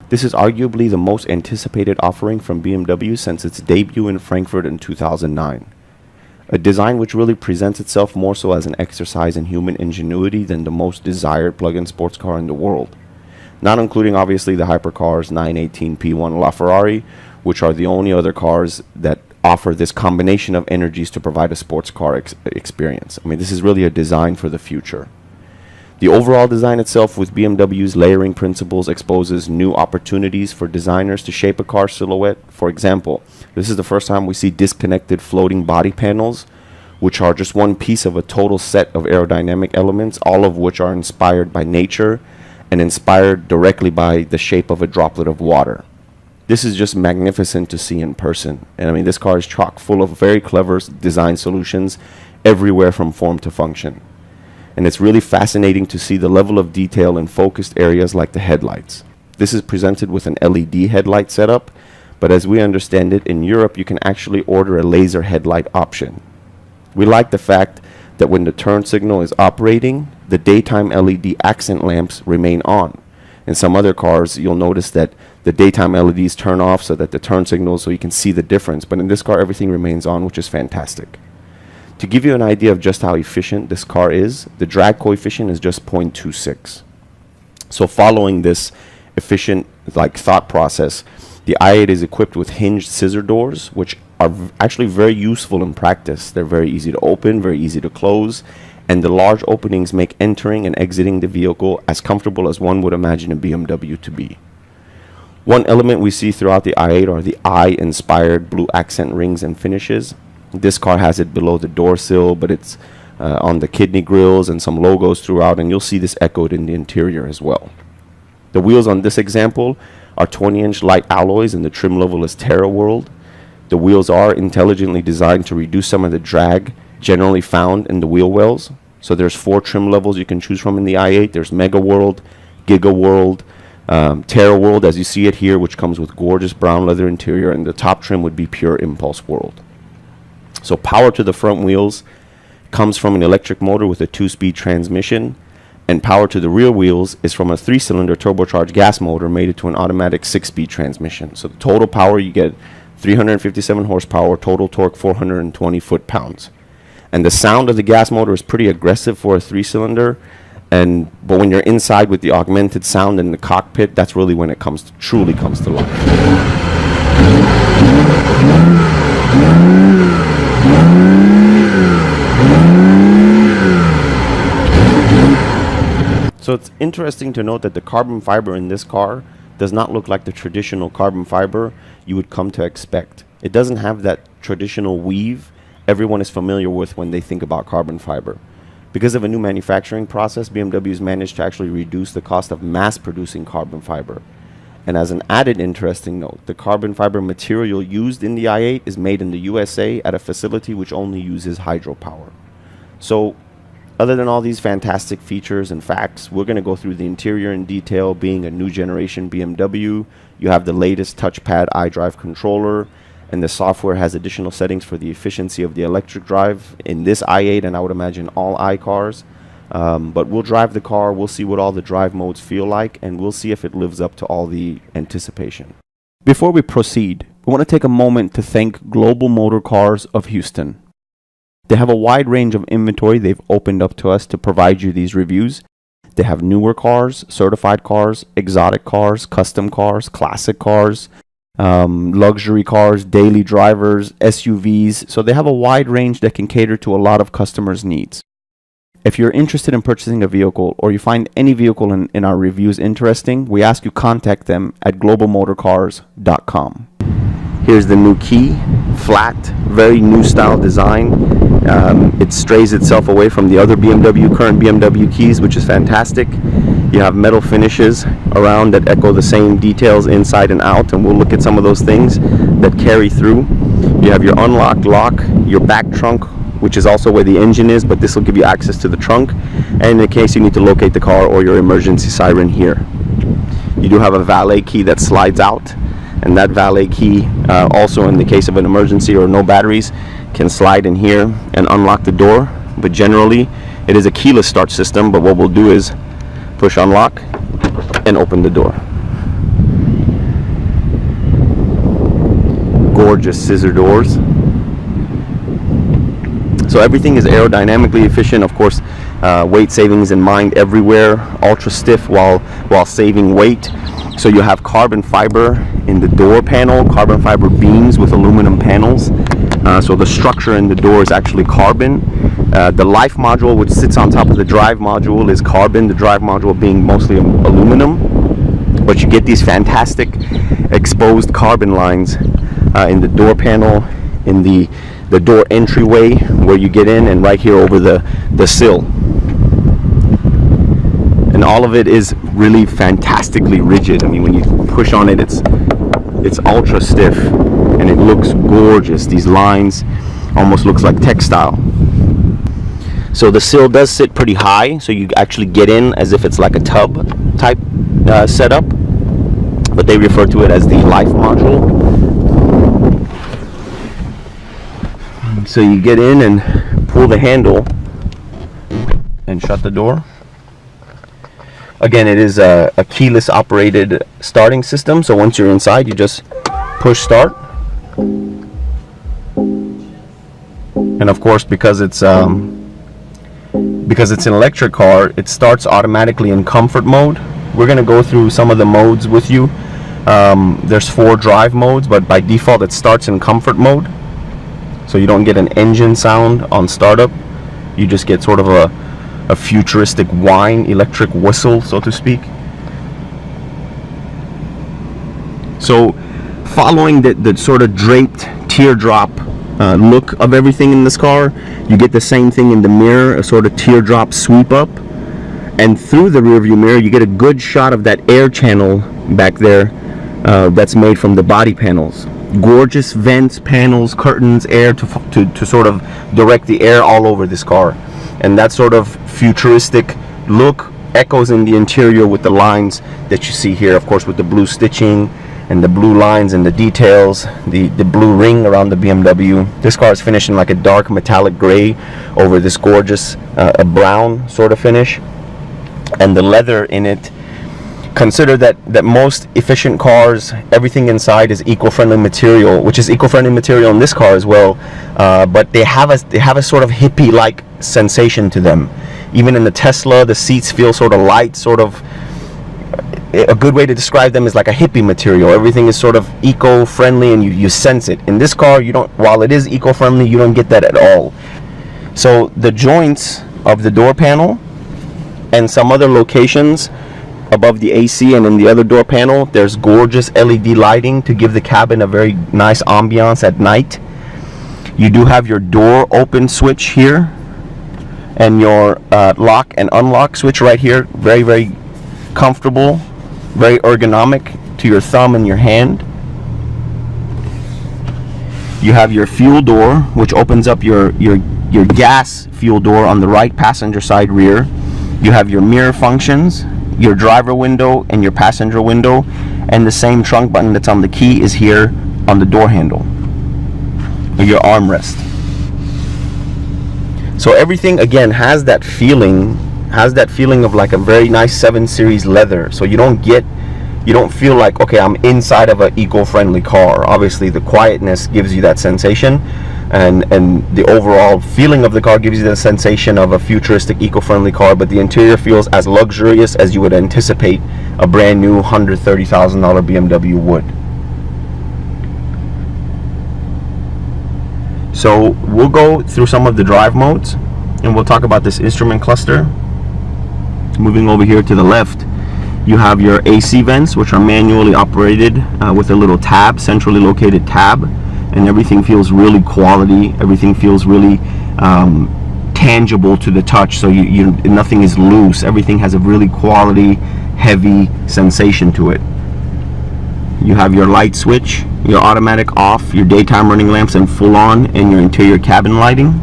This is arguably the most anticipated offering from BMW since its debut in Frankfurt in 2009. A design which really presents itself more so as an exercise in human ingenuity than the most desired plug-in sports car in the world. Not including obviously the hypercars 918 P1 LaFerrari, which are the only other cars that offer this combination of energies to provide a sports car experience. I mean, this is really a design for the future. The overall design itself with BMW's layering principles exposes new opportunities for designers to shape a car silhouette. For example, this is the first time we see disconnected floating body panels, which are just one piece of a total set of aerodynamic elements, all of which are inspired by nature and inspired directly by the shape of a droplet of water. This is just magnificent to see in person. And I mean, this car is chock full of very clever design solutions everywhere from form to function. And it's really fascinating to see the level of detail in focused areas like the headlights. This is presented with an LED headlight setup, but as we understand it, in Europe you can actually order a laser headlight option. We like the fact that when the turn signal is operating, the daytime LED accent lamps remain on. In some other cars, you'll notice that the daytime LEDs turn off so that the turn signal, so you can see the difference. But in this car, everything remains on, which is fantastic. To give you an idea of just how efficient this car is, the drag coefficient is just 0.26. So following this efficient thought process, the i8 is equipped with hinged scissor doors, which are actually very useful in practice. They're very easy to open, very easy to close, and the large openings make entering and exiting the vehicle as comfortable as one would imagine a BMW to be. One element we see throughout the i8 are the eye-inspired blue accent rings and finishes. This car has it below the door sill, but it's on the kidney grills and some logos throughout, and you'll see this echoed in the interior as well. The wheels on this example are 20-inch light alloys, and the trim level is Terra World. The wheels are intelligently designed to reduce some of the drag generally found in the wheel wells. So there's 4 trim levels you can choose from in the i8. There's Mega World, Giga World, Terra World, as you see it here, which comes with gorgeous brown leather interior, and the top trim would be Pure Impulse World. So power to the front wheels comes from an electric motor with a 2-speed transmission, and power to the rear wheels is from a 3-cylinder turbocharged gas motor mated to an automatic 6-speed transmission. So the total power, you get 357 horsepower, total torque 420 foot-pounds. And the sound of the gas motor is pretty aggressive for a 3-cylinder, but when you're inside with the augmented sound in the cockpit, that's really when it truly comes to life. So it's interesting to note that the carbon fiber in this car does not look like the traditional carbon fiber you would come to expect. It doesn't have that traditional weave everyone is familiar with when they think about carbon fiber. Because of a new manufacturing process, BMW has managed to actually reduce the cost of mass producing carbon fiber. And as an added interesting note, the carbon fiber material used in the i8 is made in the USA at a facility which only uses hydropower. So other than all these fantastic features and facts, we're going to go through the interior in detail. Being a new generation BMW, you have the latest touchpad iDrive controller, and the software has additional settings for the efficiency of the electric drive in this i8, and I would imagine all iCars. But we'll drive the car, we'll see what all the drive modes feel like, and we'll see if it lives up to all the anticipation. Before we proceed, we want to take a moment to thank Global Motor Cars of Houston. They have a wide range of inventory they've opened up to us to provide you these reviews. They have newer cars, certified cars, exotic cars, custom cars, classic cars, luxury cars, daily drivers, SUVs. So they have a wide range that can cater to a lot of customers' needs. If you're interested in purchasing a vehicle, or you find any vehicle in our reviews interesting, we ask you contact them at globalmotorcars.com. Here's the new key, flat, very new style design. It strays itself away from the other current BMW keys, which is fantastic. You have metal finishes around that echo the same details inside and out, and we'll look at some of those things that carry through. You have your unlocked lock, your back trunk, which is also where the engine is, but this will give you access to the trunk, and in case you need to locate the car, or your emergency siren here. You do have a valet key that slides out, and that valet key also in the case of an emergency or no batteries can slide in here and unlock the door. But generally it is a keyless start system, but what we'll do is push unlock and open the door. gorgeous scissor doors. So everything is aerodynamically efficient, of course. Weight savings in mind everywhere. Ultra stiff while saving weight. So you have carbon fiber in the door panel, carbon fiber beams with aluminum panels. So the structure in the door is actually carbon. The life module, which sits on top of the drive module, is carbon, the drive module being mostly aluminum. But you get these fantastic exposed carbon lines in the door panel, in the door entryway where you get in, and right here over the sill. And all of it is really fantastically rigid. I mean, when you push on it, it's ultra stiff and it looks gorgeous. These lines almost looks like textile. So the sill does sit pretty high, so you actually get in as if it's like a tub type setup, but they refer to it as the life module. So you get in and pull the handle and shut the door. Again, it is a keyless operated starting system, so once you're inside, you just push start. And of course, because it's an electric car, it starts automatically in comfort mode. We're going to go through some of the modes with you. There's 4 drive modes, but by default it starts in comfort mode. So you don't get an engine sound on startup. You just get sort of a futuristic whine, electric whistle, so to speak. So following the sort of draped teardrop look of everything in this car, you get the same thing in the mirror, a sort of teardrop sweep up. And through the rear view mirror, you get a good shot of that air channel back there that's made from the body panels. Gorgeous vents, panels, curtains, air to sort of direct the air all over this car. And that sort of futuristic look echoes in the interior with the lines that you see here, of course, with the blue stitching and the blue lines and the details, the blue ring around the BMW. This car is finished in like a dark metallic gray over this gorgeous a brown sort of finish. And the leather in it, consider that most efficient cars, everything inside is eco-friendly material, which is eco-friendly material in this car as well, but they have a sort of hippie-like sensation to them. Even in the Tesla, the seats feel sort of light, sort of, a good way to describe them is like a hippie material. Everything is sort of eco-friendly and you sense it. In this car, you don't, while it is eco-friendly, you don't get that at all. So the joints of the door panel and some other locations above the AC and in the other door panel, there's gorgeous LED lighting to give the cabin a very nice ambiance at night. You do have your door open switch here and your lock and unlock switch right here. Very, very comfortable, very ergonomic to your thumb and your hand. You have your fuel door, which opens up your gas fuel door on the right passenger side rear. You have your mirror functions, your driver window and your passenger window, and the same trunk button that's on the key is here on the door handle, or your armrest. So everything again has that feeling of like a very nice 7 Series leather. So you don't feel like, okay, I'm inside of an eco-friendly car. Obviously the quietness gives you that sensation, and the overall feeling of the car gives you the sensation of a futuristic eco-friendly car, but the interior feels as luxurious as you would anticipate a brand new $130,000 BMW would. So we'll go through some of the drive modes and we'll talk about this instrument cluster. Moving over here to the left, you have your AC vents, which are manually operated with a little tab, centrally located tab, and everything feels really quality. Everything feels really tangible to the touch, so nothing is loose. Everything has a really quality, heavy sensation to it. You have your light switch, your automatic off, your daytime running lamps and full on, and your interior cabin lighting.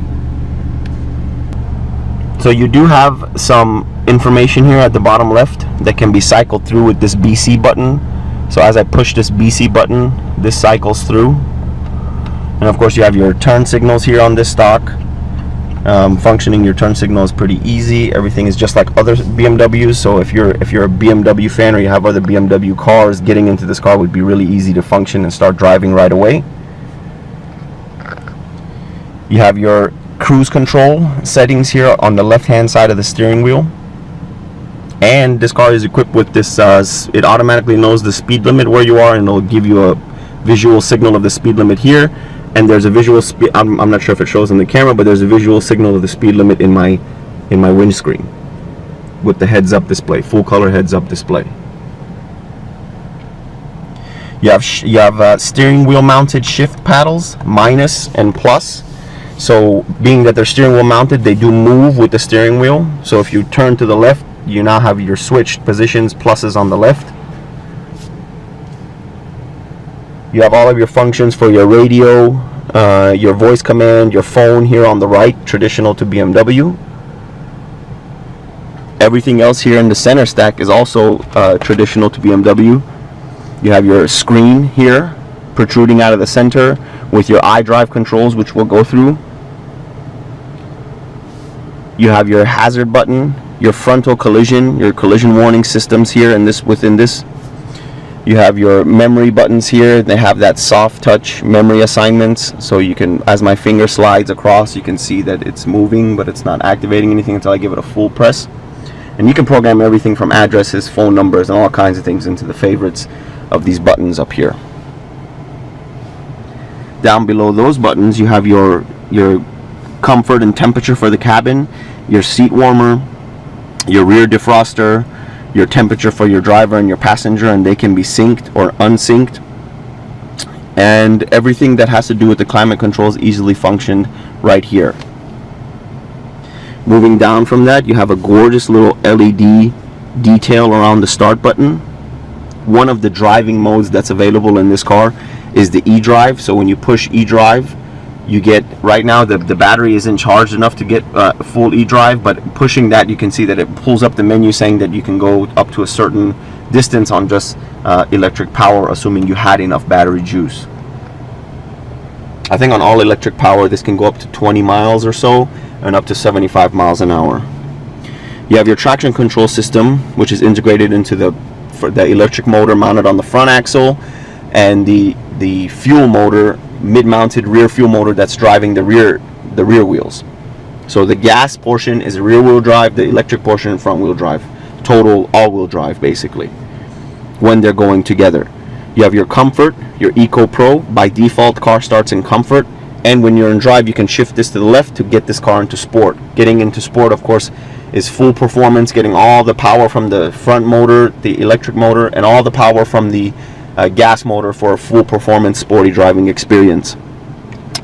So you do have some information here at the bottom left that can be cycled through with this BC button. So as I push this BC button, this cycles through. And of course you have your turn signals here on this stock. Functioning your turn signal is pretty easy. Everything is just like other BMWs, so if you're a BMW fan or you have other BMW cars, getting into this car would be really easy to function and start driving right away. You have your cruise control settings here on the left hand side of the steering wheel. And this car is equipped with this, it automatically knows the speed limit where you are, and it'll give you a visual signal of the speed limit here. And there's a visual speed, I'm not sure if it shows in the camera, but there's a visual signal of the speed limit in my windscreen with the heads up display, full color heads up display. You have steering wheel mounted shift paddles, minus and plus. So being that they're steering wheel mounted, they do move with the steering wheel. So if you turn to the left, you now have your switched positions, pluses on the left. You have all of your functions for your radio, your voice command, your phone here on the right, traditional to BMW. Everything else here in the center stack is also traditional to BMW. You have your screen here protruding out of the center with your iDrive controls, which we'll go through. You have your hazard button, your frontal collision, your collision warning systems here, and within this. You have your memory buttons here. They have that soft touch memory assignments, so you can, as my finger slides across, you can see that it's moving, but it's not activating anything until I give it a full press. And you can program everything from addresses, phone numbers, and all kinds of things into the favorites of these buttons up here. Down below those buttons, you have your comfort and temperature for the cabin, your seat warmer, your rear defroster, your temperature for your driver and your passenger, and they can be synced or unsynced. And everything that has to do with the climate controls easily functioned right here. Moving down from that, you have a gorgeous little LED detail around the start button. One of the driving modes that's available in this car is the eDrive. So when you push eDrive, you get, right now the battery isn't charged enough to get full eDrive, but pushing that, you can see that it pulls up the menu saying that you can go up to a certain distance on just electric power, assuming you had enough battery juice. I think on all electric power this can go up to 20 miles or so and up to 75 miles an hour. You have your traction control system, which is integrated into the electric motor mounted on the front axle, and the fuel motor, mid-mounted rear fuel motor that's driving the rear wheels. So the gas portion is rear wheel drive, the electric portion front wheel drive, total all-wheel drive basically when they're going together. You have your comfort, your Eco Pro. By default, car starts in comfort, and when you're in drive you can shift this to the left to get this car into sport. Getting into sport, of course, is full performance, getting all the power from the front motor, the electric motor, and all the power from the gas motor for a full performance sporty driving experience.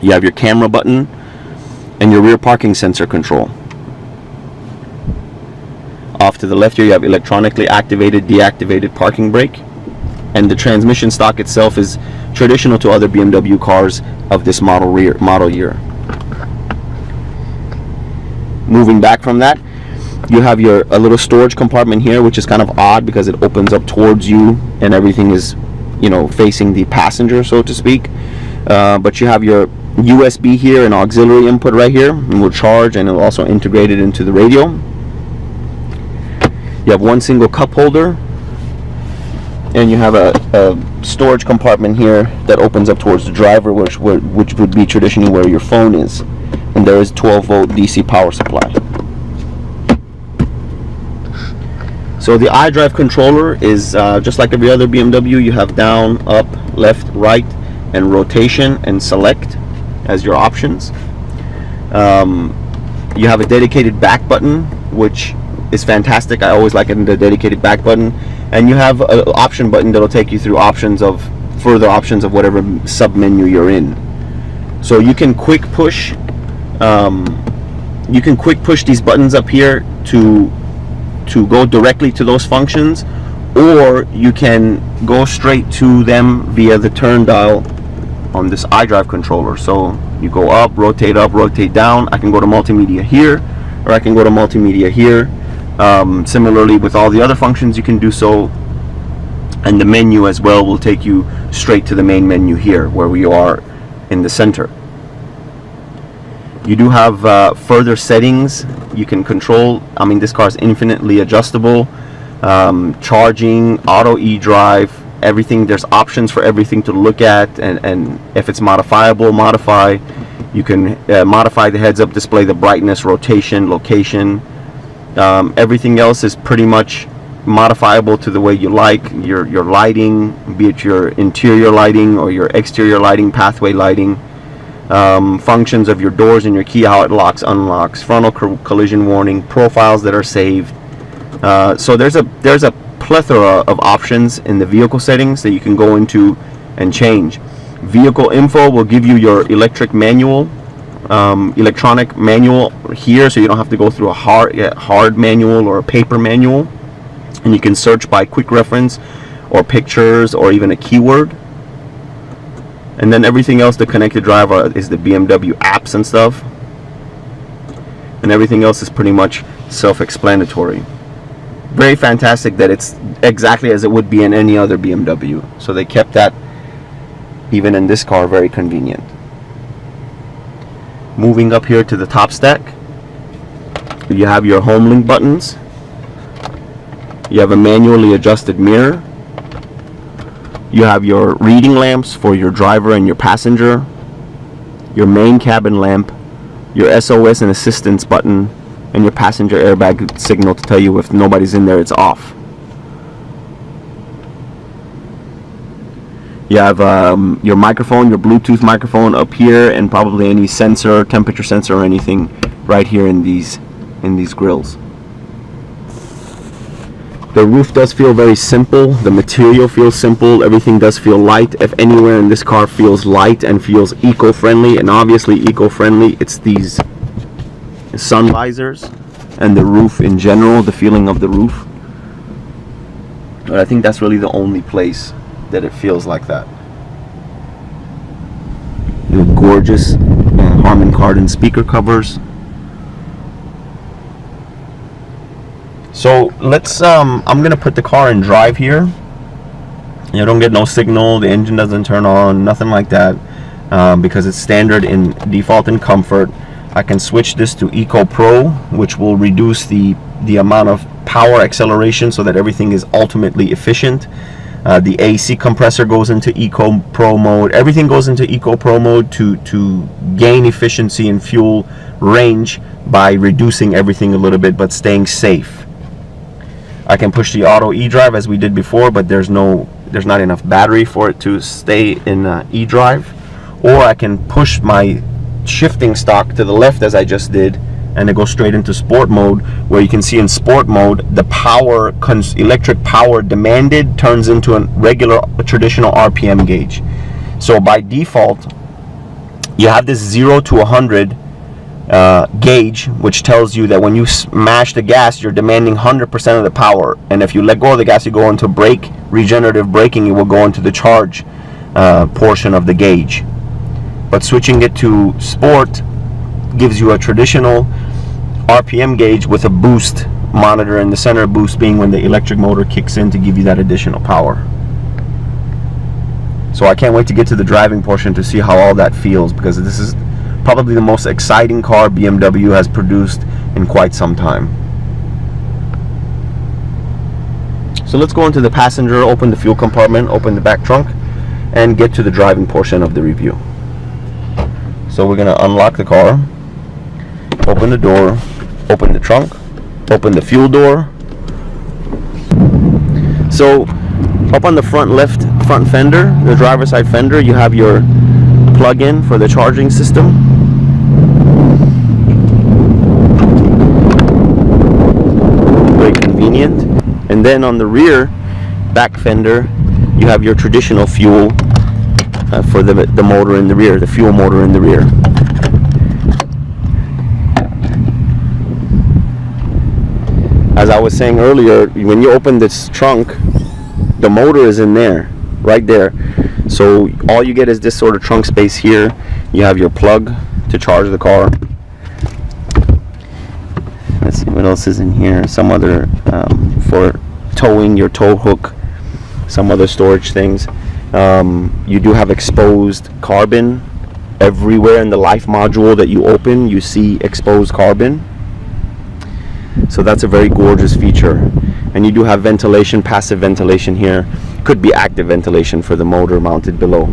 You have your camera button and your rear parking sensor control. Off to the left here you have electronically activated, deactivated parking brake, and the transmission stock itself is traditional to other BMW cars of this model year. Moving back from that, you have a little storage compartment here, which is kind of odd because it opens up towards you and everything is, you know, facing the passenger, so to speak. But you have your USB here and auxiliary input right here, and will charge, and it'll also integrate it into the radio. You have one single cup holder, and you have a storage compartment here that opens up towards the driver, which would be traditionally where your phone is, and there is 12-volt DC power supply. So the iDrive controller is just like every other BMW. You have down, up, left, right, and rotation and select as your options. You have a dedicated back button, which is fantastic. I always like it in the dedicated back button. And you have an option button that'll take you through further options of whatever sub menu you're in. So you can quick push these buttons up here to go directly to those functions, or you can go straight to them via the turn dial on this iDrive controller. So you go up, rotate down. I can go to multimedia here, or I can go to multimedia here. Similarly with all the other functions you can do so, and the menu as well will take you straight to the main menu here where we are in the center. You do have further settings you can control. I mean, this car is infinitely adjustable. Charging, auto eDrive, everything. There's options for everything to look at, and if it's modifiable, modify. You can modify the heads-up display, the brightness, rotation, location. Everything else is pretty much modifiable to the way you like. Your lighting, be it your interior lighting or your exterior lighting, pathway lighting, functions of your doors and your key, how it locks, unlocks, frontal collision warning, profiles that are saved. So there's a plethora of options in the vehicle settings that you can go into and change. Vehicle info will give you your electronic manual here, so you don't have to go through a hard manual or a paper manual, and you can search by quick reference or pictures or even a keyword. And then everything else, the connected drive is the BMW apps and stuff, and everything else is pretty much self-explanatory. Very fantastic that it's exactly as it would be in any other BMW, so they kept that even in this car very convenient. Moving up here to the top stack, you have your home link buttons, you have a manually adjusted mirror, you have your reading lamps for your driver and your passenger, your main cabin lamp, your SOS and assistance button, and your passenger airbag signal to tell you if nobody's in there, it's off. You have your microphone, your Bluetooth microphone up here, and probably any sensor, temperature sensor or anything right here in these grills. The roof does feel very simple. The material feels simple. Everything does feel light. If anywhere in this car feels light and feels eco-friendly, and obviously eco-friendly, it's these sun visors and the roof in general, the feeling of the roof. But I think that's really the only place that it feels like that. You have gorgeous Harman Kardon speaker covers. So let's I'm gonna put the car in drive here. You don't get no signal, the engine doesn't turn on, nothing like that, because it's standard in default and comfort. I can switch this to Eco Pro, which will reduce the amount of power acceleration so that everything is ultimately efficient. The AC compressor goes into Eco Pro mode. Everything goes into Eco Pro mode to gain efficiency and fuel range by reducing everything a little bit but staying safe. I can push the auto e-drive as we did before, but there's not enough battery for it to stay in e-drive. Or I can push my shifting stock to the left as I just did, and it goes straight into sport mode, where you can see in sport mode the power, electric power demanded turns into a regular traditional RPM gauge. So by default you have this 0 to 100 gauge, which tells you that when you smash the gas you're demanding 100% of the power, and if you let go of the gas you go into regenerative braking, you will go into the charge portion of the gauge. But switching it to sport gives you a traditional RPM gauge with a boost monitor, and the center boost being when the electric motor kicks in to give you that additional power. So I can't wait to get to the driving portion to see how all that feels, because this is probably the most exciting car BMW has produced in quite some time. So let's go into the passenger, open the fuel compartment, open the back trunk, and get to the driving portion of the review. So we're going to unlock the car, open the door, open the trunk, open the fuel door. So up on the front fender, the driver's side fender, you have your plug-in for the charging system. Very convenient. And then on the rear back fender, you have your traditional fuel for the motor in the rear, the fuel motor in the rear. As I was saying earlier, when you open this trunk, the motor is in there, right there. So all you get is this sort of trunk space here. You have your plug to charge the car. Let's see what else is in here. Some other for towing, your tow hook, some other storage things. You do have exposed carbon everywhere in the life module that you open. You see exposed carbon, so that's a very gorgeous feature. And you do have ventilation, passive ventilation here. Could be active ventilation for the motor mounted below.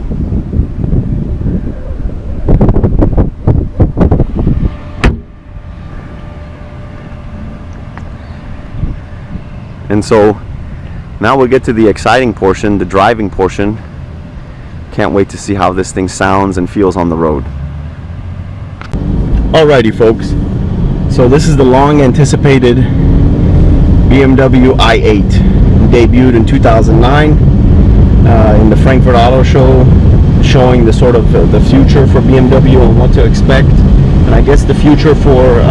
And so now we'll get to the exciting portion, the driving portion. Can't wait to see how this thing sounds and feels on the road. Alrighty folks, so this is the long anticipated BMW i8. Debuted in 2009 in the Frankfurt Auto Show, showing the sort of the future for BMW and what to expect, and I guess the future for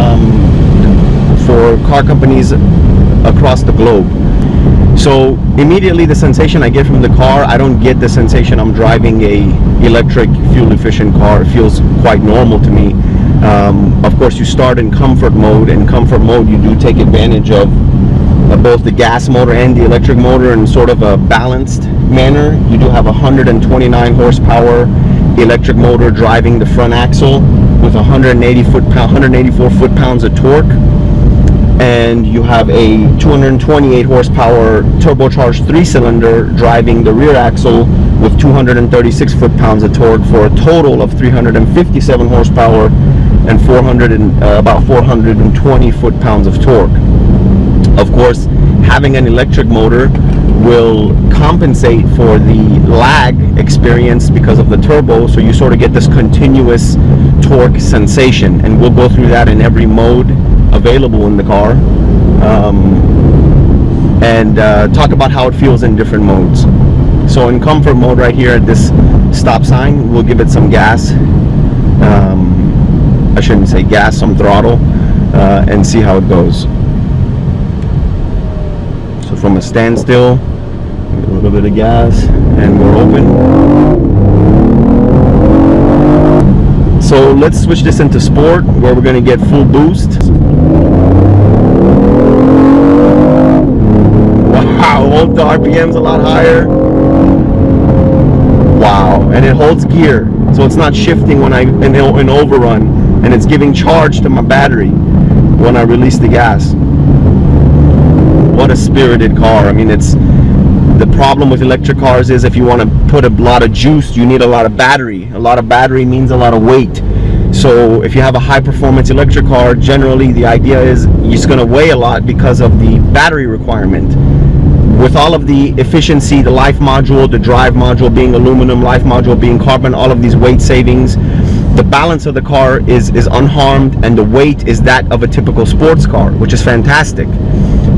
car companies across the globe. So immediately the sensation I get from the car, I don't get the sensation I'm driving a electric fuel efficient car. It feels quite normal to me. Of course, you start in comfort mode. In comfort mode, you do take advantage of both the gas motor and the electric motor in sort of a balanced manner. You do have 129 horsepower electric motor driving the front axle with 184 foot-pounds of torque, and you have a 228 horsepower turbocharged 3-cylinder driving the rear axle with 236 foot-pounds of torque, for a total of 357 horsepower and about 420 foot-pounds of torque. Of course, having an electric motor will compensate for the lag experienced because of the turbo, so you sort of get this continuous torque sensation, and we'll go through that in every mode available in the car, and talk about how it feels in different modes. So in comfort mode right here at this stop sign, we'll give it some gas, I shouldn't say gas, some throttle, and see how it goes. So from a standstill, a little bit of gas, and we're open. So let's switch this into sport, where we're going to get full boost. Wow, hold the RPMs a lot higher. Wow, and it holds gear, so it's not shifting when in overrun, and it's giving charge to my battery when I release the gas. What a spirited car. I mean, the problem with electric cars is if you want to put a lot of juice, you need a lot of battery. A lot of battery means a lot of weight. So if you have a high performance electric car, generally the idea is it's going to weigh a lot because of the battery requirement. With all of the efficiency, the life module, the drive module being aluminum, life module being carbon, all of these weight savings, the balance of the car is unharmed, and the weight is that of a typical sports car, which is fantastic.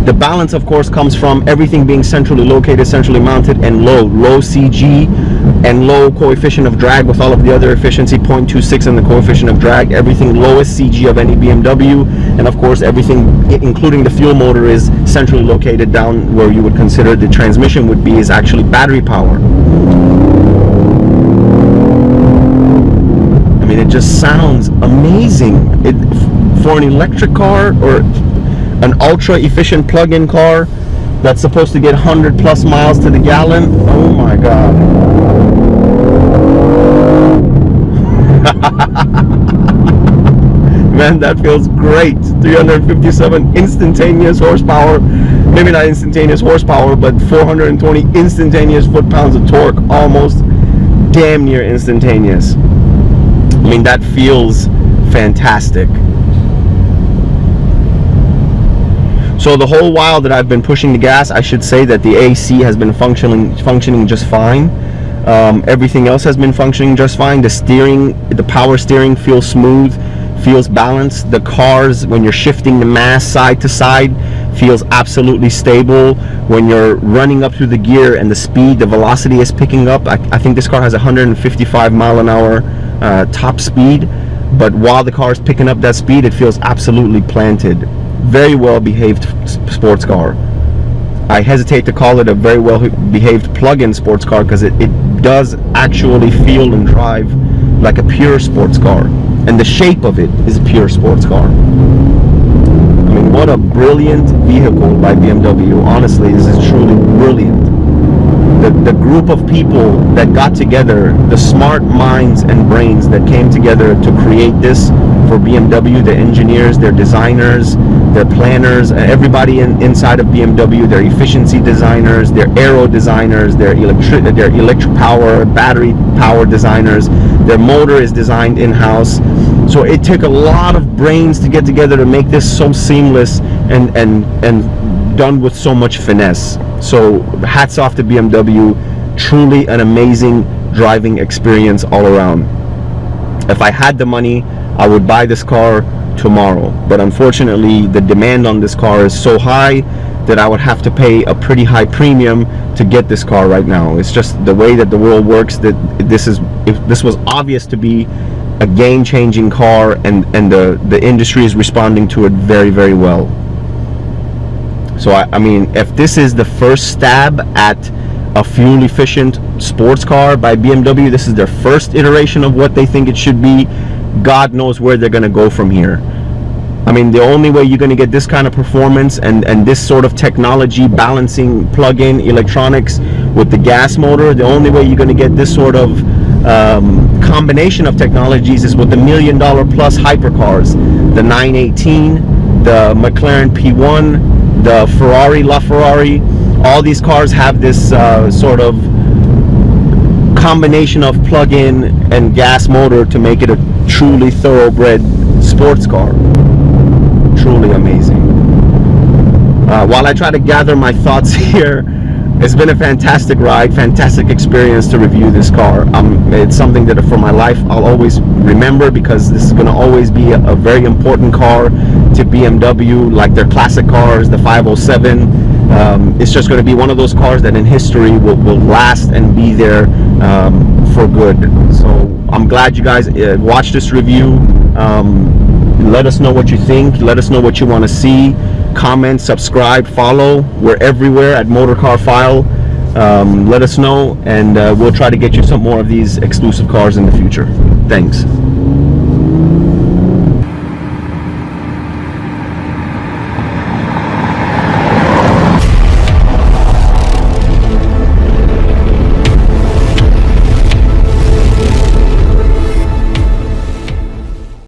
The balance, of course, comes from everything being centrally located, centrally mounted, and low CG and low coefficient of drag, with all of the other efficiency, 0.26 in the coefficient of drag, everything lowest CG of any BMW, and of course everything, including the fuel motor, is centrally located down where you would consider the transmission would be, is actually battery power. I mean, it just sounds amazing. For an electric car, or an ultra efficient plug-in car that's supposed to get 100 plus miles to the gallon, oh my god. Man, that feels great. 357 instantaneous horsepower, maybe not instantaneous horsepower, but 420 instantaneous foot-pounds of torque, almost damn near instantaneous. I mean, that feels fantastic. So the whole while that I've been pushing the gas, I should say that the AC has been functioning just fine. Everything else has been functioning just fine. The steering, the power steering feels smooth, feels balanced. The cars, when you're shifting the mass side to side, feels absolutely stable. When you're running up through the gear and the speed, the velocity is picking up. I think this car has 155 mile an hour top speed, but while the car is picking up that speed, it feels absolutely planted. Very well behaved sports car. I hesitate to call it a very well behaved plug-in sports car, because it does actually feel and drive like a pure sports car, and the shape of it is a pure sports car. I mean, what a brilliant vehicle by BMW. Honestly, this is truly brilliant. The group of people that got together, the smart minds and brains that came together to create this for BMW, the engineers, their designers, their planners, everybody inside of BMW, their efficiency designers, their aero designers, their electric power, battery power designers, their motor is designed in-house. So it took a lot of brains to get together to make this so seamless and done with so much finesse. So hats off to BMW. Truly an amazing driving experience all around. If I had the money, I would buy this car tomorrow, but unfortunately the demand on this car is so high that I would have to pay a pretty high premium to get this car right now. It's just the way that the world works, that if this was obvious to be a game-changing car, and the industry is responding to it very, very well. So I mean, if this is the first stab at a fuel efficient sports car by BMW, this is their first iteration of what they think it should be, God knows where they're going to go from here. I mean, the only way you're going to get this kind of performance and this sort of technology, balancing plug-in electronics with the gas motor, the only way you're going to get this sort of combination of technologies is with the $1 million plus hypercars, the 918, the McLaren P1, the Ferrari LaFerrari. All these cars have this sort of combination of plug-in and gas motor to make it a truly thoroughbred sports car. Truly amazing. While I try to gather my thoughts here, it's been a fantastic ride, fantastic experience to review this car. It's something that for my life I'll always remember, because this is going to always be a very important car to BMW, like their classic cars, the 507. It's just going to be one of those cars that in history will last and be there for good. So I'm glad you guys watched this review. Let us know what you think. Let us know what you want to see. Comment, subscribe, follow. We're everywhere at Motorcar File. Let us know, and we'll try to get you some more of these exclusive cars in the future. Thanks.